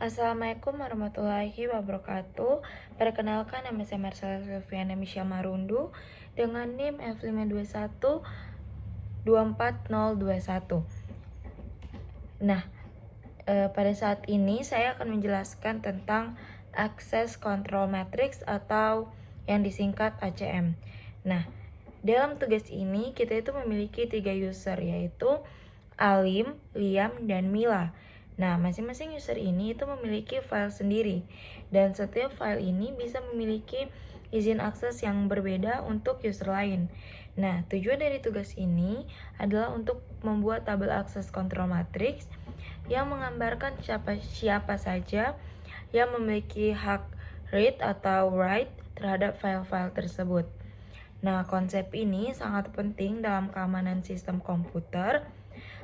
Assalamualaikum warahmatullahi wabarakatuh. Perkenalkan, nama saya Marcella Silviana Misha Marundu dengan NIM F521-24021. Nah, pada saat ini saya akan menjelaskan tentang Access Control Matrix atau yang disingkat ACM. Nah, dalam tugas ini kita itu memiliki 3 user, yaitu Alim, Liam, dan Mila. Nah, masing-masing user ini itu memiliki file sendiri, dan setiap file ini bisa memiliki izin akses yang berbeda untuk user lain. Nah, tujuan dari tugas ini adalah untuk membuat tabel akses control matrix yang menggambarkan siapa saja yang memiliki hak read atau write terhadap file-file tersebut. Nah, konsep ini sangat penting dalam keamanan sistem komputer,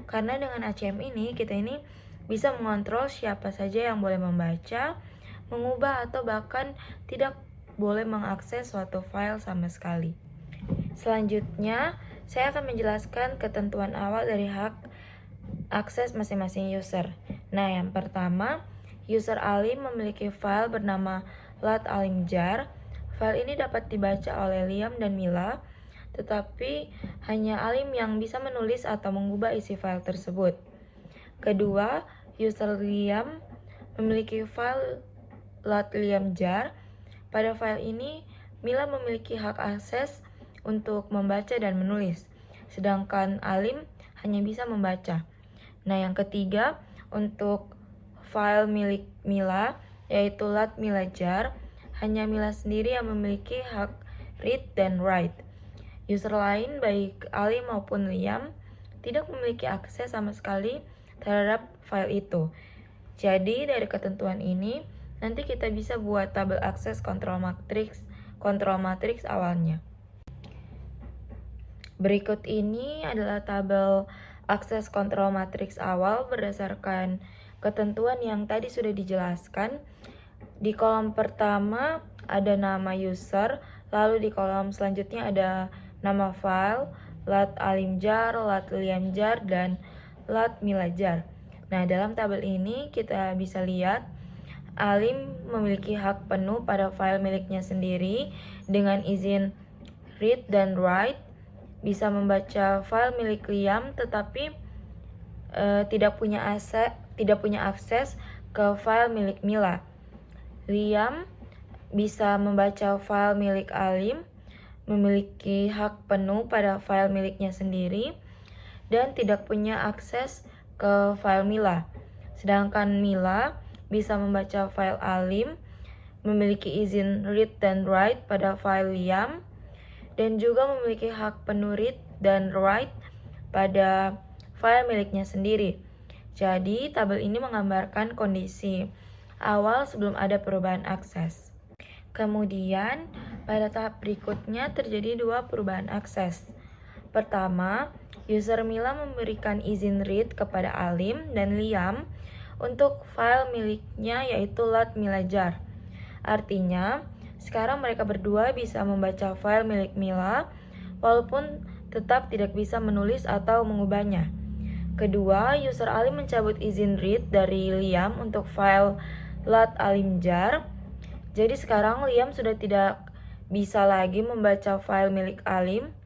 karena dengan ACM ini kita ini bisa mengontrol siapa saja yang boleh membaca, mengubah, atau bahkan tidak boleh mengakses suatu file sama sekali. Selanjutnya, saya akan menjelaskan ketentuan awal dari hak akses masing-masing user. Nah, yang pertama, user Alim memiliki file bernama lat_alimjar. File ini dapat dibaca oleh Liam dan Mila, tetapi hanya Alim yang bisa menulis atau mengubah isi file tersebut. Kedua, user Liam memiliki file lat_liamjar. Pada file ini, Mila memiliki hak akses untuk membaca dan menulis, sedangkan Alim hanya bisa membaca. Nah, yang ketiga, untuk file milik Mila, yaitu lat_milajar, hanya Mila sendiri yang memiliki hak read dan write. User lain, baik Alim maupun Liam, tidak memiliki akses sama sekali terhadap file itu. Jadi, dari ketentuan ini, nanti kita bisa buat tabel akses control matrix awalnya. Berikut ini adalah tabel akses control matrix awal berdasarkan ketentuan yang tadi sudah dijelaskan. Di kolom pertama ada nama user, lalu di kolom selanjutnya ada nama file, lat_alimjar, lat_liamjar, dan lat_milajar. Nah, dalam tabel ini kita bisa lihat Alim memiliki hak penuh pada file miliknya sendiri dengan izin read dan write, bisa membaca file milik Liam tetapi tidak punya akses ke file milik Mila. Liam bisa membaca file milik Alim, memiliki hak penuh pada file miliknya sendiri, dan tidak punya akses ke file Mila. Sedangkan Mila bisa membaca file Alim, memiliki izin read dan write pada file Liam, dan juga memiliki hak penuh read dan write pada file miliknya sendiri. Jadi, tabel ini menggambarkan kondisi awal sebelum ada perubahan akses. Kemudian, pada tahap berikutnya terjadi 2 perubahan akses. Pertama, user Mila memberikan izin read kepada Alim dan Liam untuk file miliknya, yaitu lat_milajar. Artinya, sekarang mereka berdua bisa membaca file milik Mila, walaupun tetap tidak bisa menulis atau mengubahnya. Kedua, user Alim mencabut izin read dari Liam untuk file lat_alimjar. Jadi sekarang Liam sudah tidak bisa lagi membaca file milik Alim.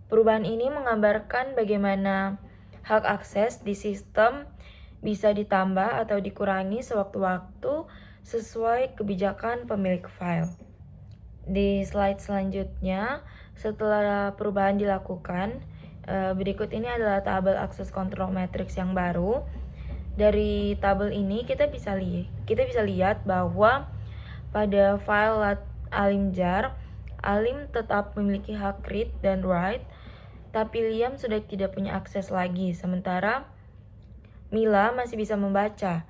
Perubahan ini menggambarkan bagaimana hak akses di sistem bisa ditambah atau dikurangi sewaktu-waktu sesuai kebijakan pemilik file. Di slide selanjutnya, setelah perubahan dilakukan, berikut ini adalah tabel akses control matrix yang baru. Dari tabel ini kita bisa lihat bahwa pada file lat_alimjar, Alim tetap memiliki hak read dan write, tapi Liam sudah tidak punya akses lagi, sementara Mila masih bisa membaca.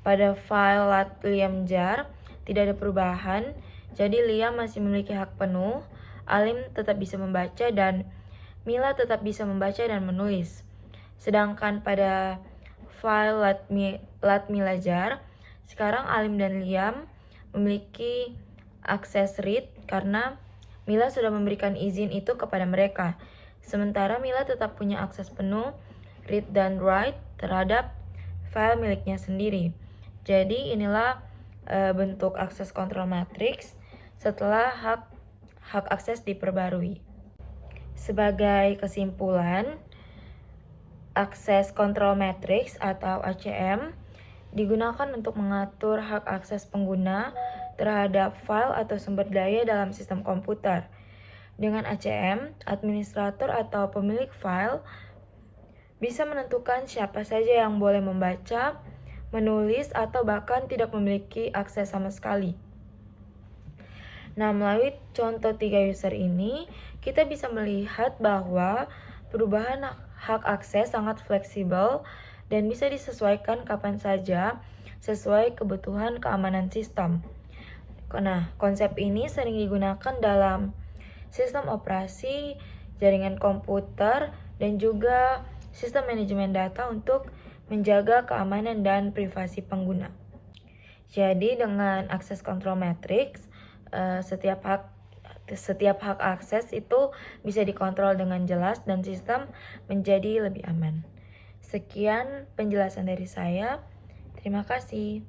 Pada file lat_liamjar tidak ada perubahan, jadi Liam masih memiliki hak penuh, Alim tetap bisa membaca, dan Mila tetap bisa membaca dan menulis. Sedangkan pada file lat_milajar, sekarang Alim dan Liam memiliki akses read karena Mila sudah memberikan izin itu kepada mereka. Sementara Mila tetap punya akses penuh read dan write terhadap file miliknya sendiri. Jadi inilah bentuk akses control matrix setelah hak akses diperbarui. Sebagai kesimpulan, akses control matrix atau ACM digunakan untuk mengatur hak akses pengguna terhadap file atau sumber daya dalam sistem komputer. Dengan ACM, administrator atau pemilik file bisa menentukan siapa saja yang boleh membaca, menulis, atau bahkan tidak memiliki akses sama sekali. Nah, melalui contoh 3 user ini, kita bisa melihat bahwa perubahan hak akses sangat fleksibel dan bisa disesuaikan kapan saja sesuai kebutuhan keamanan sistem. Nah, konsep ini sering digunakan dalam sistem operasi, jaringan komputer, dan juga sistem manajemen data untuk menjaga keamanan dan privasi pengguna. Jadi dengan akses control matrix, setiap hak akses itu bisa dikontrol dengan jelas dan sistem menjadi lebih aman. Sekian penjelasan dari saya. Terima kasih.